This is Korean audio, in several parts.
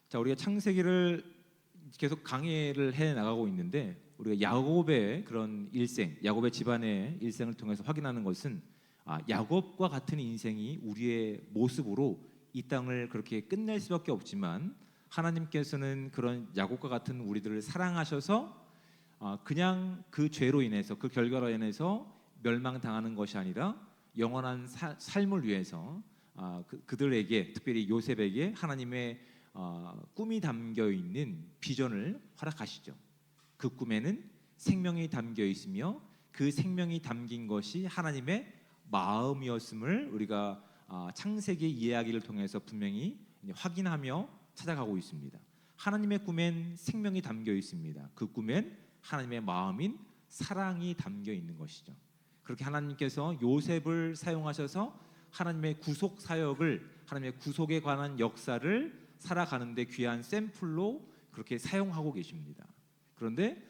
자, 우리가 창세기를 계속 강의를 해 나가고 있는데 우리가 야곱의 그런 일생, 야곱의 집안의 일생을 통해서 확인하는 것은 야곱과 같은 인생이 우리의 모습으로 이 땅을 그렇게 끝낼 수밖에 없지만 하나님께서는 그런 야곱과 같은 우리들을 사랑하셔서 그냥 그 죄로 인해서 그 결과로 인해서 멸망당하는 것이 아니라 영원한 삶을 위해서 그들에게 특별히 요셉에게 하나님의 꿈이 담겨 있는 비전을 허락하시죠. 그 꿈에는 생명이 담겨 있으며 그 생명이 담긴 것이 하나님의 마음이었음을 우리가 창세기 이야기를 통해서 분명히 확인하며 찾아가고 있습니다. 하나님의 꿈엔 생명이 담겨 있습니다. 그 꿈엔 하나님의 마음인 사랑이 담겨 있는 것이죠. 그렇게 하나님께서 요셉을 사용하셔서 하나님의 구속 사역을, 하나님의 구속에 관한 역사를 살아가는데 귀한 샘플로 그렇게 사용하고 계십니다. 그런데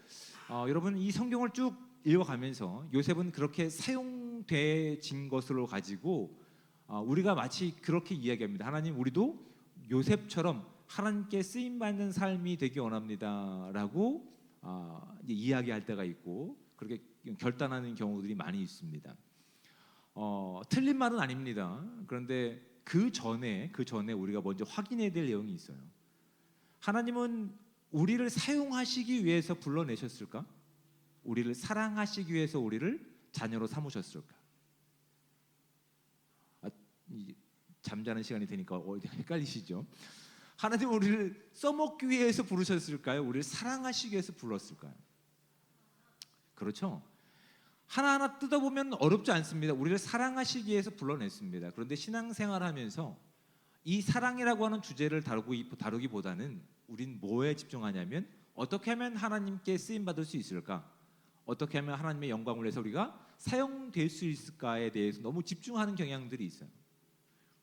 여러분, 이 성경을 쭉 읽어가면서 요셉은 그렇게 사용되진 것으로 가지고 우리가 마치 그렇게 이야기합니다. 하나님, 우리도 요셉처럼 하나님께 쓰임받는 삶이 되기 원합니다라고 이야기할 때가 있고 그렇게 결단하는 경우들이 많이 있습니다. 틀린 말은 아닙니다. 그런데 그 전에 우리가 먼저 확인해야 될 내용이 있어요. 하나님은 우리를 사용하시기 위해서 불러내셨을까? 우리를 사랑하시기 위해서 우리를 자녀로 삼으셨을까? 잠자는 시간이 되니까 헷갈리시죠? 하나님 우리를 써먹기 위해서 부르셨을까요? 우리를 사랑하시기 위해서 불렀을까요? 그렇죠? 하나하나 뜯어보면 어렵지 않습니다. 우리를 사랑하시기 위해서 불러냈습니다. 그런데 신앙생활하면서 이 사랑이라고 하는 주제를 다루기보다는 우린 뭐에 집중하냐면 어떻게 하면 하나님께 쓰임받을 수 있을까? 어떻게 하면 하나님의 영광을 위해서 우리가 사용될 수 있을까에 대해서 너무 집중하는 경향들이 있어요.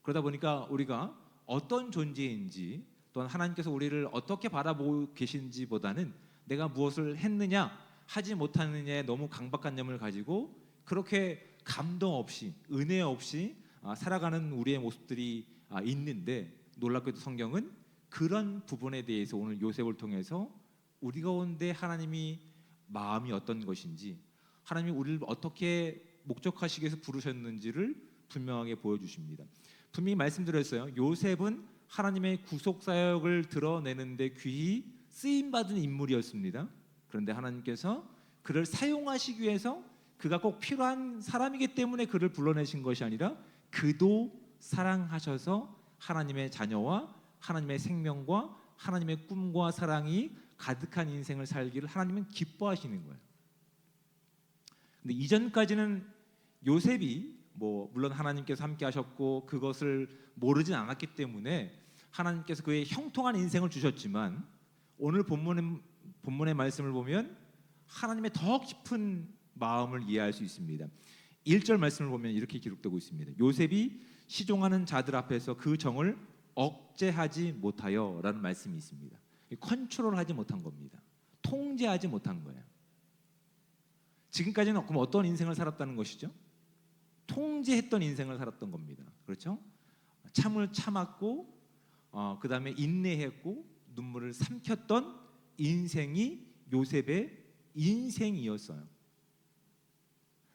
그러다 보니까 우리가 어떤 존재인지 또한 하나님께서 우리를 어떻게 바라보고 계신지보다는 내가 무엇을 했느냐 하지 못하느냐에 너무 강박관념을 가지고 그렇게 감동 없이 은혜 없이 살아가는 우리의 모습들이 있는데, 놀랍게도 성경은 그런 부분에 대해서 오늘 요셉을 통해서 우리 가운데 하나님이 마음이 어떤 것인지, 하나님이 우리를 어떻게 목적하시기 위해서 부르셨는지를 분명하게 보여주십니다. 분명히 말씀드렸어요. 요셉은 하나님의 구속 사역을 드러내는데 귀히 쓰임받은 인물이었습니다. 그런데 하나님께서 그를 사용하시기 위해서 그가 꼭 필요한 사람이기 때문에 그를 불러내신 것이 아니라 그도 사랑하셔서 하나님의 자녀와 하나님의 생명과 하나님의 꿈과 사랑이 가득한 인생을 살기를 하나님은 기뻐하시는 거예요. 근데 이전까지는 요셉이 물론 하나님께서 함께 하셨고 그것을 모르진 않았기 때문에 하나님께서 그의 형통한 인생을 주셨지만, 오늘 본문의 말씀을 보면 하나님의 더 깊은 마음을 이해할 수 있습니다. 1절 말씀을 보면 이렇게 기록되고 있습니다. 요셉이 시종하는 자들 앞에서 그 정을 억제하지 못하여 라는 말씀이 있습니다. 컨트롤하지 못한 겁니다. 통제하지 못한 거예요. 지금까지는 그럼 어떤 인생을 살았다는 것이죠? 통제했던 인생을 살았던 겁니다. 그렇죠? 참을 참았고 그 다음에 인내했고 눈물을 삼켰던 인생이 요셉의 인생이었어요.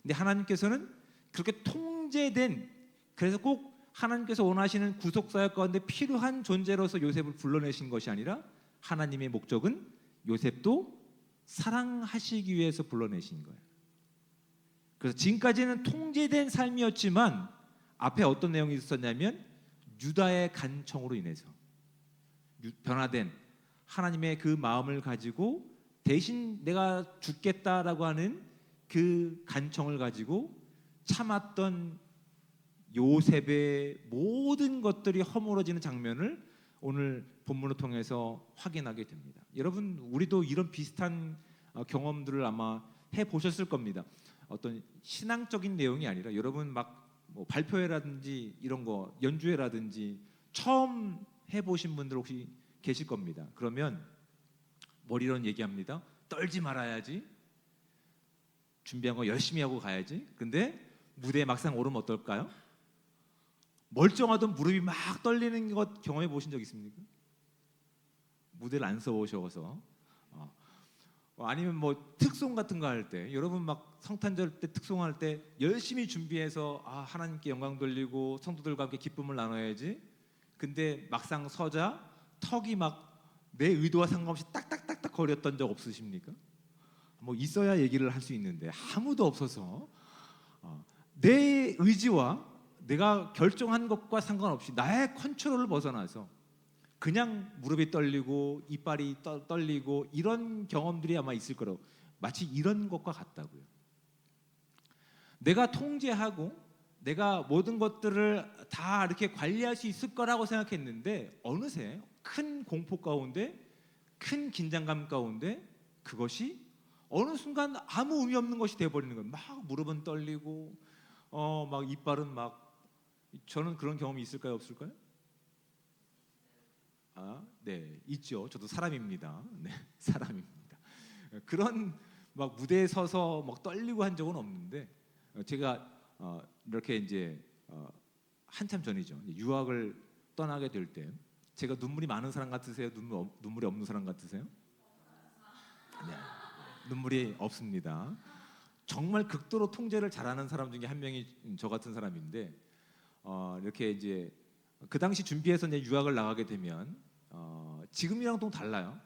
근데 하나님께서는 그렇게 통제된, 그래서 꼭 하나님께서 원하시는 구속사역 가운데 필요한 존재로서 요셉을 불러내신 것이 아니라 하나님의 목적은 요셉도 사랑하시기 위해서 불러내신 거예요. 그래서 지금까지는 통제된 삶이었지만 앞에 어떤 내용이 있었냐면 유다의 간청으로 인해서 변화된 하나님의 그 마음을 가지고 대신 내가 죽겠다라고 하는 그 간청을 가지고 참았던 요셉의 모든 것들이 허물어지는 장면을 오늘 본문을 통해서 확인하게 됩니다. 여러분, 우리도 이런 비슷한 경험들을 아마 해보셨을 겁니다. 어떤 신앙적인 내용이 아니라 여러분 발표회라든지 이런 거, 연주회라든지 처음 해보신 분들 혹시 계실 겁니다. 그러면 머리로는 얘기합니다. 떨지 말아야지, 준비한 거 열심히 하고 가야지. 근데 무대에 막상 오르면 어떨까요? 멀쩡하던 무릎이 막 떨리는 것 경험해 보신 적 있습니까? 무대를 안 써오셔서 아니면 뭐 특송 같은 거 할 때 여러분 막 성탄절 때 특송할 때 열심히 준비해서 하나님께 영광 돌리고 성도들과 함께 기쁨을 나눠야지. 근데 막상 서자 턱이 막 내 의도와 상관없이 딱딱딱딱 거렸던 적 없으십니까? 뭐 있어야 얘기를 할 수 있는데 아무도 없어서 내 의지와 내가 결정한 것과 상관없이 나의 컨트롤을 벗어나서 그냥 무릎이 떨리고 이빨이 떨리고 이런 경험들이 아마 있을 거라고, 마치 이런 것과 같다고요. 내가 통제하고 내가 모든 것들을 다 이렇게 관리할 수 있을 거라고 생각했는데 어느새 큰 공포 가운데, 큰 긴장감 가운데 그것이 어느 순간 아무 의미 없는 것이 돼버리는 거예요. 막 무릎은 떨리고 막 이빨은 막, 저는 그런 경험이 있을까요, 없을까요? 네, 있죠. 저도 사람입니다. 네, 사람입니다. 그런 막 무대에 서서 막 떨리고 한 적은 없는데, 제가 이렇게 이제 한참 전이죠. 유학을 떠나게 될 때 제가 눈물이 많은 사람 같으세요? 눈물이 없는 사람 같으세요? 네, 눈물이 없습니다. 정말 극도로 통제를 잘하는 사람 중에 한 명이 저 같은 사람인데, 이렇게 이제 그 당시 준비해서 이제 유학을 나가게 되면 지금이랑 좀 달라요.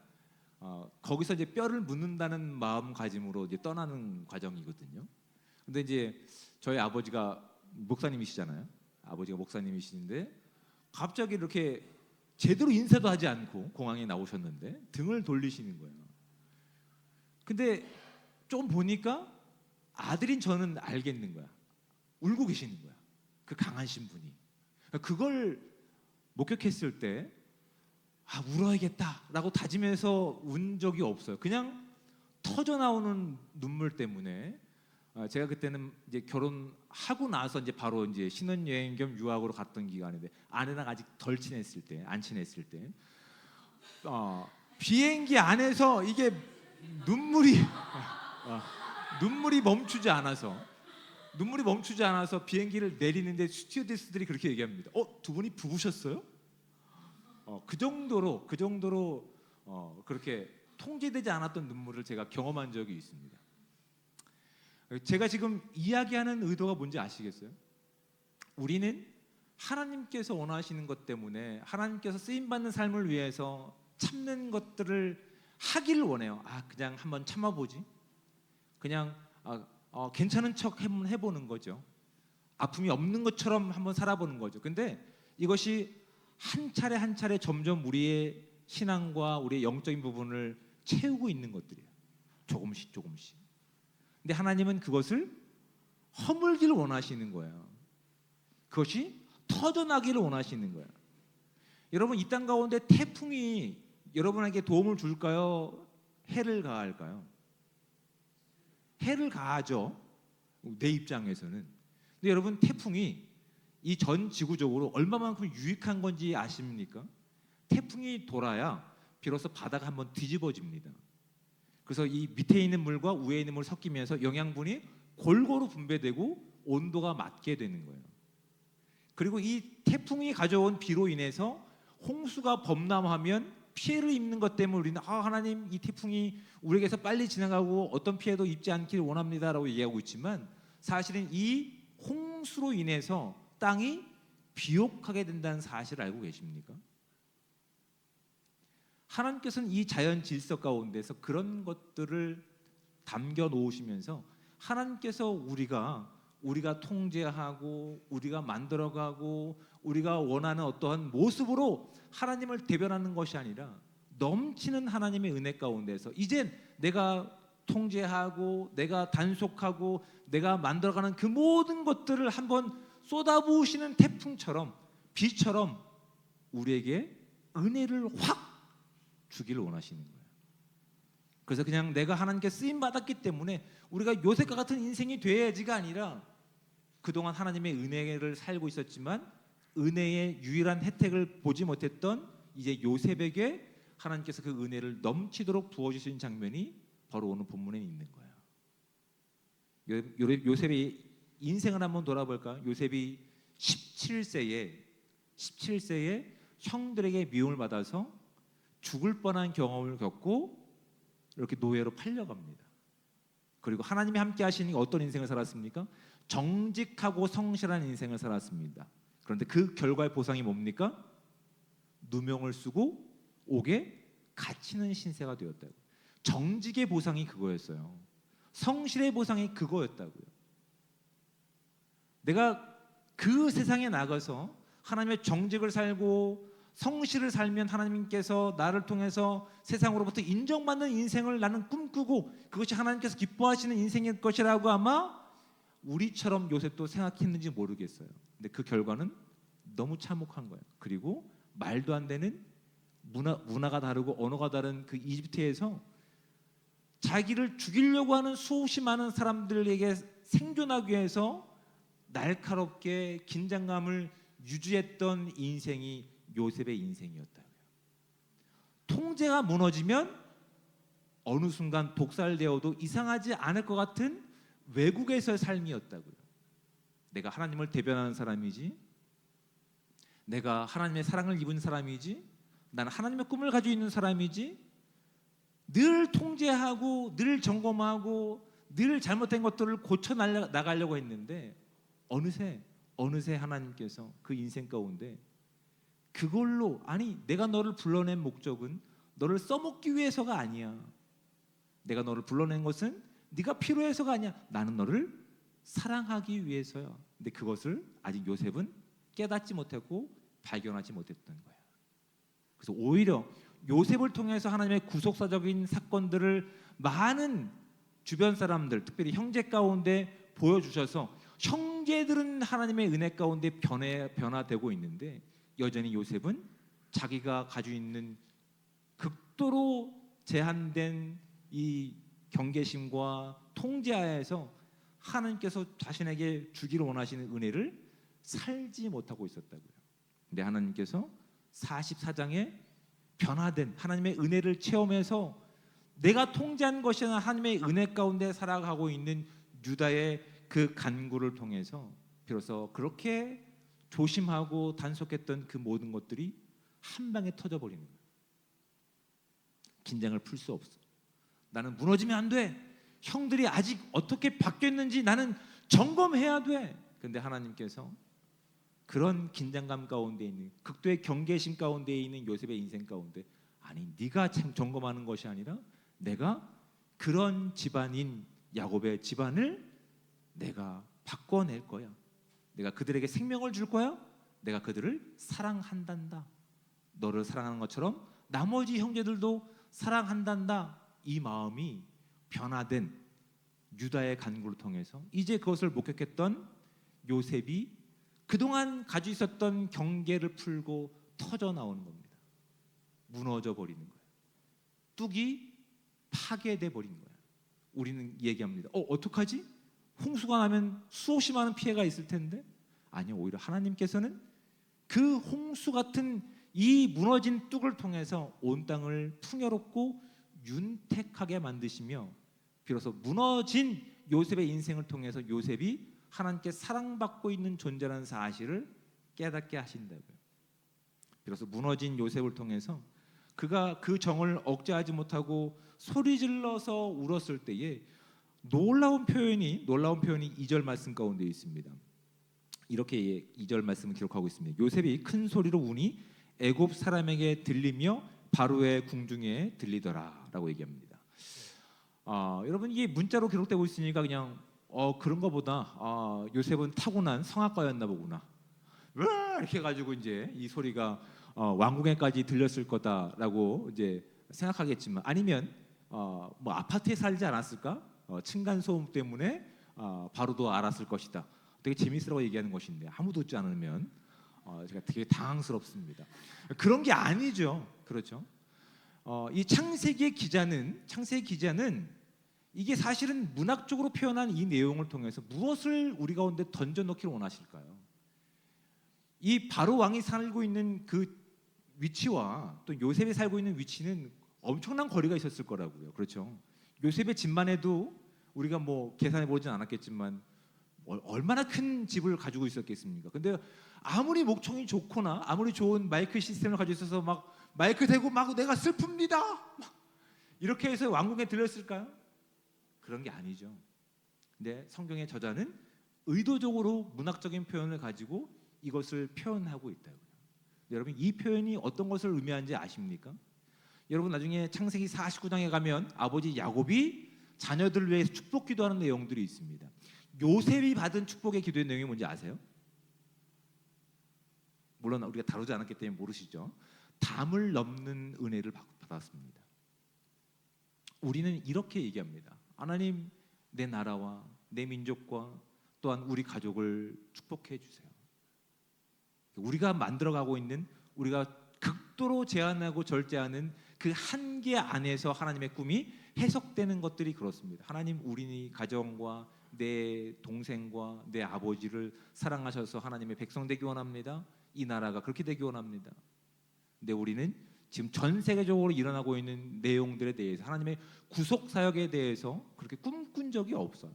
거기서 이제 뼈를 묻는다는 마음가짐으로 이제 떠나는 과정이거든요. 근데 이제 저희 아버지가 목사님이시잖아요. 아버지가 목사님이시는데 갑자기 이렇게 제대로 인사도 하지 않고 공항에 나오셨는데 등을 돌리시는 거예요. 근데 좀 보니까 아들인 저는 알겠는 거야. 울고 계시는 거야. 그 강하신 분이. 그걸 목격했을 때 울어야겠다라고 다짐해서 운 적이 없어요. 그냥 터져 나오는 눈물 때문에. 제가 그때는 이제 결혼하고 나서 이제 바로 이제 신혼여행 겸 유학으로 갔던 기간인데 아내랑 아직 덜 친했을 때, 안 친했을 때 비행기 안에서 이게 눈물이 멈추지 않아서 비행기를 내리는데 스튜어디스들이 그렇게 얘기합니다. 두 분이 부부셨어요? 그 정도로 그렇게 통제되지 않았던 눈물을 제가 경험한 적이 있습니다. 제가 지금 이야기하는 의도가 뭔지 아시겠어요? 우리는 하나님께서 원하시는 것 때문에 하나님께서 쓰임받는 삶을 위해서 참는 것들을 하기를 원해요. 그냥 한번 참아보지. 그냥 괜찮은 척 한번 해보는 거죠. 아픔이 없는 것처럼 한번 살아보는 거죠. 근데 이것이 한 차례 한 차례 점점 우리의 신앙과 우리의 영적인 부분을 채우고 있는 것들이에요. 조금씩. 근데 하나님은 그것을 허물기를 원하시는 거예요. 그것이 터져나기를 원하시는 거예요. 여러분, 이 땅 가운데 태풍이 여러분에게 도움을 줄까요? 해를 가할까요? 해를 가하죠. 내 입장에서는. 근데 여러분, 태풍이 이 전 지구적으로 얼마만큼 유익한 건지 아십니까? 태풍이 돌아야 비로소 바다가 한번 뒤집어집니다. 그래서 이 밑에 있는 물과 위에 있는 물이 섞이면서 영양분이 골고루 분배되고 온도가 맞게 되는 거예요. 그리고 이 태풍이 가져온 비로 인해서 홍수가 범람하면 피해를 입는 것 때문에 우리는 하나님, 이 태풍이 우리에게서 빨리 지나가고 어떤 피해도 입지 않기를 원합니다라고 얘기하고 있지만, 사실은 이 홍수로 인해서 땅이 비옥하게 된다는 사실을 알고 계십니까? 하나님께서는 이 자연 질서 가운데서 그런 것들을 담겨 놓으시면서 하나님께서 우리가 통제하고 우리가 만들어가고 우리가 원하는 어떠한 모습으로 하나님을 대변하는 것이 아니라 넘치는 하나님의 은혜 가운데서 이젠 내가 통제하고 내가 단속하고 내가 만들어가는 그 모든 것들을 한번 쏟아부으시는 태풍처럼, 비처럼 우리에게 은혜를 확 주기를 원하시는 거예요. 그래서 그냥 내가 하나님께 쓰임 받았기 때문에 우리가 요셉과 같은 인생이 돼야지가 아니라, 그동안 하나님의 은혜를 살고 있었지만 은혜의 유일한 혜택을 보지 못했던 이제 요셉에게 하나님께서 그 은혜를 넘치도록 부어주신 장면이 바로 오늘 본문에 있는 거예요. 요셉의 인생을 한번 돌아볼까? 요셉이 17세에 형들에게 미움을 받아서 죽을 뻔한 경험을 겪고 이렇게 노예로 팔려갑니다. 그리고 하나님이 함께 하시니 어떤 인생을 살았습니까? 정직하고 성실한 인생을 살았습니다. 그런데 그 결과의 보상이 뭡니까? 누명을 쓰고 옥에 갇히는 신세가 되었다고. 정직의 보상이 그거였어요. 성실의 보상이 그거였다고요. 내가 그 세상에 나가서 하나님의 정직을 살고 성실을 살면 하나님께서 나를 통해서 세상으로부터 인정받는 인생을 나는 꿈꾸고 그것이 하나님께서 기뻐하시는 인생일 것이라고 아마 우리처럼 요셉도 생각했는지 모르겠어요. 근데 그 결과는 너무 참혹한 거예요. 그리고 말도 안 되는 문화가 다르고 언어가 다른 그 이집트에서 자기를 죽이려고 하는 수없이 많은 사람들에게 생존하기 위해서 날카롭게 긴장감을 유지했던 인생이 요셉의 인생이었다고요. 통제가 무너지면 어느 순간 독살되어도 이상하지 않을 것 같은 외국에서의 삶이었다고요. 내가 하나님을 대변하는 사람이지, 내가 하나님의 사랑을 입은 사람이지, 나는 하나님의 꿈을 가지고 있는 사람이지, 늘 통제하고 늘 점검하고 늘 잘못된 것들을 고쳐 나가려고 했는데 어느새 하나님께서 그 인생 가운데 그걸로, 아니 내가 너를 불러낸 목적은 너를 써먹기 위해서가 아니야. 내가 너를 불러낸 것은 네가 필요해서가 아니야. 나는 너를 사랑하기 위해서야. 근데 그것을 아직 요셉은 깨닫지 못했고 발견하지 못했던 거야. 그래서 오히려 요셉을 통해서 하나님의 구속사적인 사건들을 많은 주변 사람들, 특별히 형제 가운데 보여주셔서 형제들은 하나님의 은혜 가운데 변화되고 있는데 여전히 요셉은 자기가 가지고 있는 극도로 제한된 이 경계심과 통제하에서 하나님께서 자신에게 주기를 원하시는 은혜를 살지 못하고 있었다고요. 근데 하나님께서 44장에 변화된 하나님의 은혜를 체험해서 내가 통제한 것이 아니라 하나님의 은혜 가운데 살아가고 있는 유다의 그 간구를 통해서 비로소 그렇게 조심하고 단속했던 그 모든 것들이 한 방에 터져버리는 거예요. 긴장을 풀 수 없어. 나는 무너지면 안 돼. 형들이 아직 어떻게 바뀌었는지 나는 점검해야 돼. 그런데 하나님께서 그런 긴장감 가운데 있는 극도의 경계심 가운데 있는 요셉의 인생 가운데 아니 네가 점검하는 것이 아니라 내가 그런 집안인 야곱의 집안을 내가 바꿔낼 거야. 내가 그들에게 생명을 줄 거야. 내가 그들을 사랑한단다. 너를 사랑하는 것처럼 나머지 형제들도 사랑한단다. 이 마음이 변화된 유다의 간구를 통해서 이제 그것을 목격했던 요셉이 그동안 가지고 있었던 경계를 풀고 터져 나오는 겁니다. 무너져 버리는 거예요. 뚝이 파괴돼 버린 거예요. 우리는 얘기합니다. 어떡하지? 홍수가 나면 수없이 많은 피해가 있을 텐데 아니요, 오히려 하나님께서는 그 홍수 같은 이 무너진 뚝을 통해서 온 땅을 풍요롭고 윤택하게 만드시며 비로소 무너진 요셉의 인생을 통해서 요셉이 하나님께 사랑받고 있는 존재라는 사실을 깨닫게 하신다고요. 비로소 무너진 요셉을 통해서 그가 그 정을 억제하지 못하고 소리질러서 울었을 때에 놀라운 표현이 2절 말씀 가운데 있습니다. 이렇게 2절 말씀을 기록하고 있습니다. 요셉이 큰 소리로 우니 애굽 사람에게 들리며 바로의 궁중에 들리더라라고 얘기합니다. 여러분 이게 문자로 기록되고 있으니까 그냥 그런 거보다 요셉은 타고난 성악가였나 보구나. 이렇게 가지고 이제 이 소리가 왕궁에까지 들렸을 거다라고 이제 생각하겠지만 아니면 뭐 아파트에 살지 않았을까? 층간 소음 때문에 바로도 알았을 것이다. 되게 재미있으라고 얘기하는 것인데 아무도 듣지 않으면 제가 되게 당황스럽습니다. 그런 게 아니죠. 그렇죠? 이 창세기 기자는 이게 사실은 문학적으로 표현한 이 내용을 통해서 무엇을 우리 가운데 던져넣기를 원하실까요? 이 바로 왕이 살고 있는 그 위치와 또 요셉이 살고 있는 위치는 엄청난 거리가 있었을 거라고요. 그렇죠? 요셉의 집만 해도 우리가 뭐 계산해 보진 않았겠지만 얼마나 큰 집을 가지고 있었겠습니까? 근데 아무리 목청이 좋거나 아무리 좋은 마이크 시스템을 가지고 있어서 막 마이크 대고 막 내가 슬픕니다. 막 이렇게 해서 왕궁에 들렸을까요? 그런 게 아니죠. 근데 성경의 저자는 의도적으로 문학적인 표현을 가지고 이것을 표현하고 있다고요. 여러분, 이 표현이 어떤 것을 의미하는지 아십니까? 여러분, 나중에 창세기 49장에 가면 아버지 야곱이 자녀들을 위해서 축복 기도하는 내용들이 있습니다. 요셉이 받은 축복의 기도의 내용이 뭔지 아세요? 물론 우리가 다루지 않았기 때문에 모르시죠. 담을 넘는 은혜를 받았습니다. 우리는 이렇게 얘기합니다. 하나님, 내 나라와 내 민족과 또한 우리 가족을 축복해 주세요. 우리가 만들어가고 있는, 우리가 극도로 제한하고 절제하는 그 한계 안에서 하나님의 꿈이 해석되는 것들이 그렇습니다. 하나님, 우리 가정과 내 동생과 내 아버지를 사랑하셔서 하나님의 백성 되기 원합니다. 이 나라가 그렇게 되기 원합니다. 근데 우리는 지금 전 세계적으로 일어나고 있는 내용들에 대해서, 하나님의 구속 사역에 대해서 그렇게 꿈꾼 적이 없어요.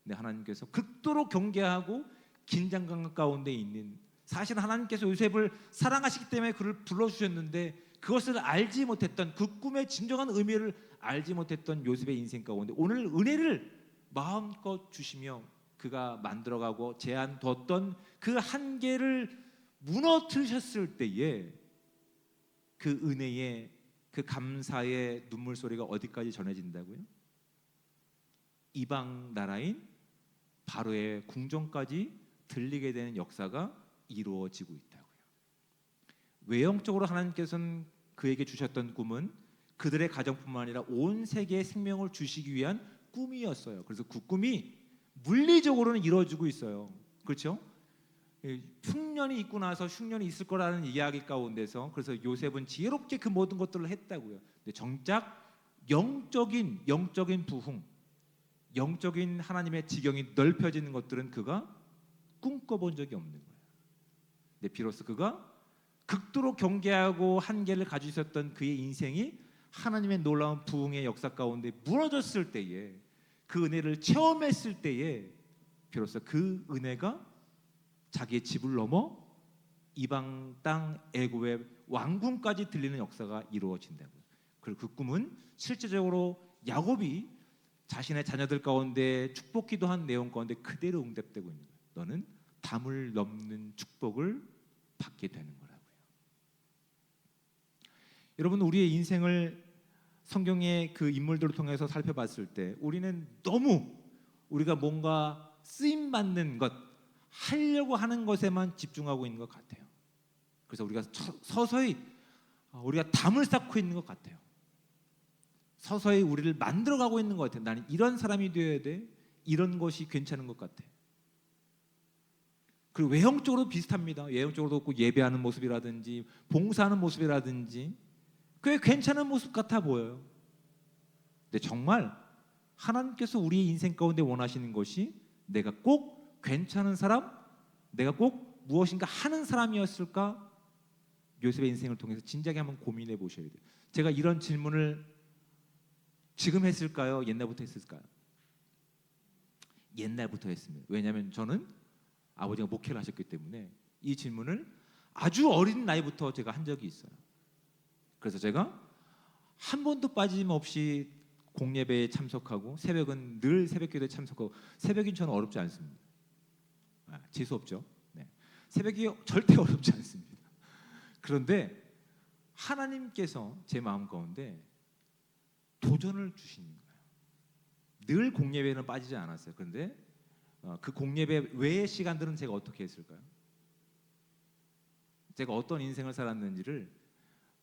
근데 하나님께서 극도로 경계하고 긴장감 가운데 있는, 사실 하나님께서 요셉을 사랑하시기 때문에 그를 불러주셨는데 그것을 알지 못했던, 그 꿈의 진정한 의미를 알지 못했던 요셉의 인생 가운데 오늘 은혜를 마음껏 주시며 그가 만들어가고 제한 뒀던 그 한계를 무너뜨리셨을 때에 그 은혜의, 그 감사의 눈물 소리가 어디까지 전해진다고요? 이방 나라인 바로의 궁정까지 들리게 되는 역사가 이루어지고 있다고요. 외형적으로 하나님께서는 그에게 주셨던 꿈은 그들의 가정뿐만 아니라 온 세계에 생명을 주시기 위한 꿈이었어요. 그래서 그 꿈이 물리적으로는 이루어지고 있어요. 그렇죠? 흉년이 있고 나서 흉년이 있을 거라는 이야기 가운데서, 그래서 요셉은 지혜롭게 그 모든 것들을 했다고요. 근데 정작 영적인 부흥, 영적인 하나님의 지경이 넓혀지는 것들은 그가 꿈꿔본 적이 없는 거예요. 근데 비로소 그가 극도로 경계하고 한계를 가지고 있었던 그의 인생이 하나님의 놀라운 부흥의 역사 가운데 무너졌을 때에, 그 은혜를 체험했을 때에 비로소 그 은혜가 자기의 집을 넘어 이방 땅 애굽의 왕궁까지 들리는 역사가 이루어진다고요. 그리고 그 꿈은 실제적으로 야곱이 자신의 자녀들 가운데 축복 기도한 내용 가운데 그대로 응답되고 있는 거예요. 너는 담을 넘는 축복을 받게 되는 거라고요. 여러분, 우리의 인생을 성경의 그 인물들을 통해서 살펴봤을 때 우리는 너무 우리가 뭔가 쓰임 받는 것, 하려고 하는 것에만 집중하고 있는 것 같아요. 그래서 우리가 서서히 우리가 담을 쌓고 있는 것 같아요. 서서히 우리를 만들어가고 있는 것 같아요. 나는 이런 사람이 되어야 돼. 이런 것이 괜찮은 것 같아. 그리고 외형적으로 비슷합니다. 외형적으로도 없고 예배하는 모습이라든지 봉사하는 모습이라든지 꽤 괜찮은 모습 같아 보여요. 근데 정말 하나님께서 우리의 인생 가운데 원하시는 것이 내가 꼭 괜찮은 사람, 내가 꼭 무엇인가 하는 사람이었을까? 요셉의 인생을 통해서 진작에 한번 고민해 보셔야 돼요. 제가 이런 질문을 지금 했을까요? 옛날부터 했을까요? 옛날부터 했습니다. 왜냐하면 저는 아버지가 목회를 하셨기 때문에 이 질문을 아주 어린 나이부터 제가 한 적이 있어요. 그래서 제가 한 번도 빠짐없이 공예배에 참석하고 새벽은 늘 새벽기도에 참석하고, 새벽인 저는 어렵지 않습니다. 재수 없죠. 네. 새벽이 절대 어렵지 않습니다. 그런데 하나님께서 제 마음 가운데 도전을 주시는 거예요. 늘 공예배는 빠지지 않았어요. 그런데 그 공예배 외의 시간들은 제가 어떻게 했을까요? 제가 어떤 인생을 살았는지를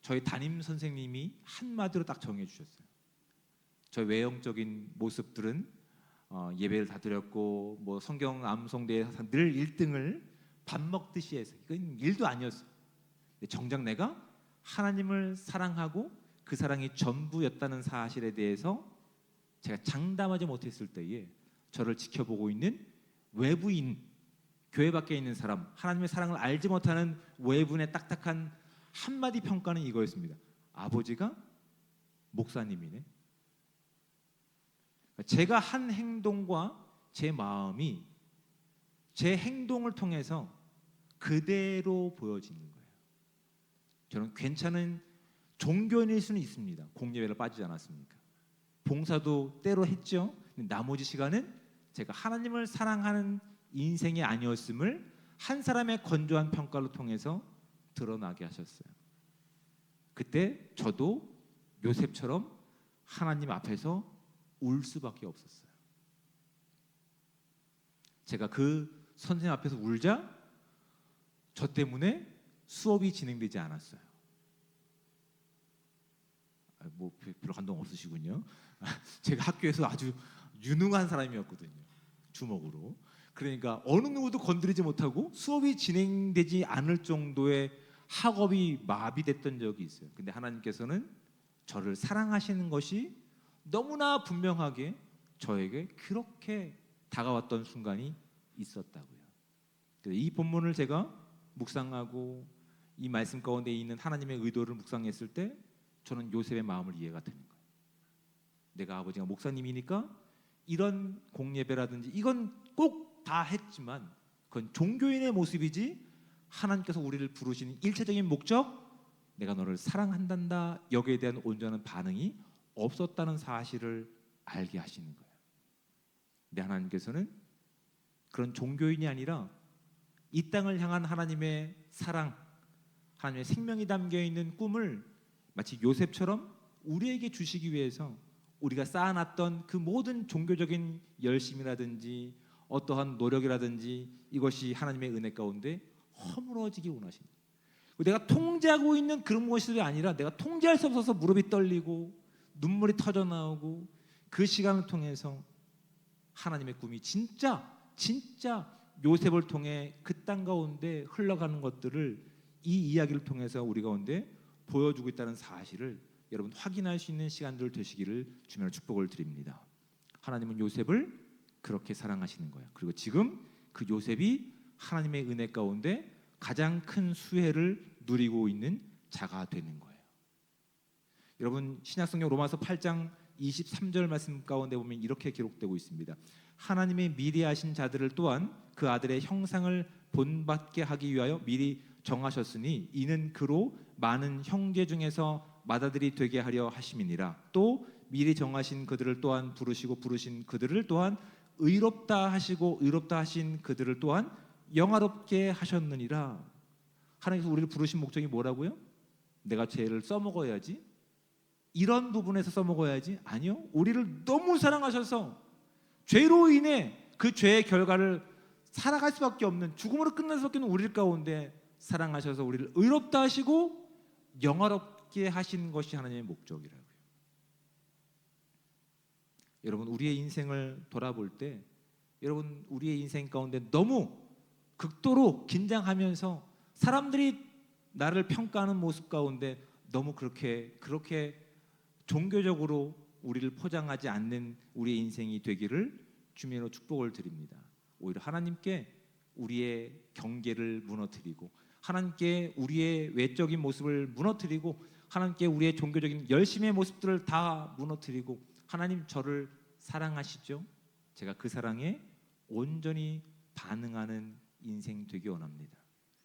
저희 담임 선생님이 한마디로 딱 정해 주셨어요. 저희 외형적인 모습들은 예배를 다 드렸고 뭐 성경 암송대회에서 늘 1등을 밥 먹듯이 해서 이건 일도 아니었어요. 정작 내가 하나님을 사랑하고 그 사랑이 전부였다는 사실에 대해서 제가 장담하지 못했을 때에 저를 지켜보고 있는 외부인, 교회 밖에 있는 사람, 하나님의 사랑을 알지 못하는 외부인의 딱딱한 한마디 평가는 이거였습니다. 아버지가 목사님이네. 제가 한 행동과 제 마음이 제 행동을 통해서 그대로 보여지는 거예요. 저는 괜찮은 종교인일 수는 있습니다. 공예배를 빠지지 않았습니까? 봉사도 때로 했죠. 나머지 시간은 제가 하나님을 사랑하는 인생이 아니었음을 한 사람의 건조한 평가를 통해서 드러나게 하셨어요. 그때 저도 요셉처럼 하나님 앞에서 울 수밖에 없었어요. 제가 그 선생님 앞에서 울자 저 때문에 수업이 진행되지 않았어요. 뭐 별로 감동 없으시군요. 제가 학교에서 아주 유능한 사람이었거든요. 주먹으로. 그러니까 어느 누구도 건드리지 못하고 수업이 진행되지 않을 정도의 학업이 마비됐던 적이 있어요. 근데 하나님께서는 저를 사랑하시는 것이 너무나 분명하게 저에게 그렇게 다가왔던 순간이 있었다고요. 이 본문을 제가 묵상하고 이 말씀 가운데 있는 하나님의 의도를 묵상했을 때 저는 요셉의 마음을 이해가 되는 거예요. 내가 아버지가 목사님이니까 이런 공예배라든지 이건 꼭 다 했지만 그건 종교인의 모습이지 하나님께서 우리를 부르시는 일차적인 목적, 내가 너를 사랑한단다, 여기에 대한 온전한 반응이 없었다는 사실을 알게 하시는 거예요. 근데 하나님께서는 그런 종교인이 아니라 이 땅을 향한 하나님의 사랑, 하나님의 생명이 담겨있는 꿈을 마치 요셉처럼 우리에게 주시기 위해서 우리가 쌓아놨던 그 모든 종교적인 열심이라든지 어떠한 노력이라든지 이것이 하나님의 은혜 가운데 허물어지기 원하십니다. 내가 통제하고 있는 그런 것이 아니라 내가 통제할 수 없어서 무릎이 떨리고 눈물이 터져 나오고 그 시간을 통해서 하나님의 꿈이 진짜 요셉을 통해 그 땅 가운데 흘러가는 것들을 이 이야기를 통해서 우리 가운데 보여주고 있다는 사실을 여러분 확인할 수 있는 시간들 되시기를 주님의 축복을 드립니다. 하나님은 요셉을 그렇게 사랑하시는 거예요. 그리고 지금 그 요셉이 하나님의 은혜 가운데 가장 큰 수혜를 누리고 있는 자가 되는 거예요. 여러분 신약성경 로마서 8장 23절 말씀 가운데 보면 이렇게 기록되고 있습니다. 하나님의 미리 하신 자들을 또한 그 아들의 형상을 본받게 하기 위하여 미리 정하셨으니 이는 그로 많은 형제 중에서 맏아들이 되게 하려 하심이니라. 또 미리 정하신 그들을 또한 부르시고 부르신 그들을 또한 의롭다 하시고 의롭다 하신 그들을 또한 영화롭게 하셨느니라. 하나님께서 우리를 부르신 목적이 뭐라고요? 내가 죄를 써먹어야지? 이런 부분에서 써먹어야지? 아니요. 우리를 너무 사랑하셔서 죄로 인해 그 죄의 결과를 살아갈 수밖에 없는, 죽음으로 끝날 수밖에 없는 우리 가운데 사랑하셔서 우리를 의롭다 하시고 영화롭게 하신 것이 하나님의 목적이라고요. 여러분 우리의 인생을 돌아볼 때 여러분 우리의 인생 가운데 너무 극도로 긴장하면서 사람들이 나를 평가하는 모습 가운데 너무 그렇게 종교적으로 우리를 포장하지 않는 우리의 인생이 되기를 주님으로 축복을 드립니다. 오히려 하나님께 우리의 경계를 무너뜨리고 하나님께 우리의 외적인 모습을 무너뜨리고 하나님께 우리의 종교적인 열심의 모습들을 다 무너뜨리고 하나님 저를 사랑하시죠? 제가 그 사랑에 온전히 반응하는 인생 되기 원합니다.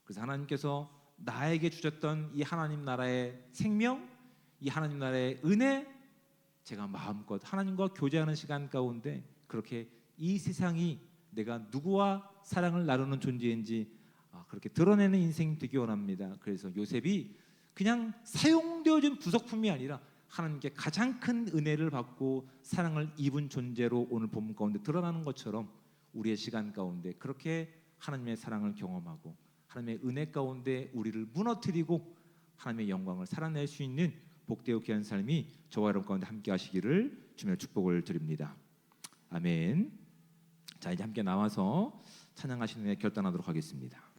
그래서 하나님께서 나에게 주셨던 이 하나님 나라의 생명, 이 하나님 나라의 은혜, 제가 마음껏 하나님과 교제하는 시간 가운데 그렇게 이 세상이 내가 누구와 사랑을 나누는 존재인지 그렇게 드러내는 인생 되기 원합니다. 그래서 요셉이 그냥 사용되어진 부속품이 아니라 하나님께 가장 큰 은혜를 받고 사랑을 입은 존재로 오늘 본문 가운데 드러나는 것처럼 우리의 시간 가운데 그렇게 하나님의 사랑을 경험하고 하나님의 은혜 가운데 우리를 무너뜨리고 하나님의 영광을 살아낼 수 있는 복되고 귀한 삶이 저와 여러분 가운데 함께 하시기를 주님의 축복을 드립니다. 아멘. 자 이제 함께 나와서 찬양하시는 애 결단하도록 하겠습니다.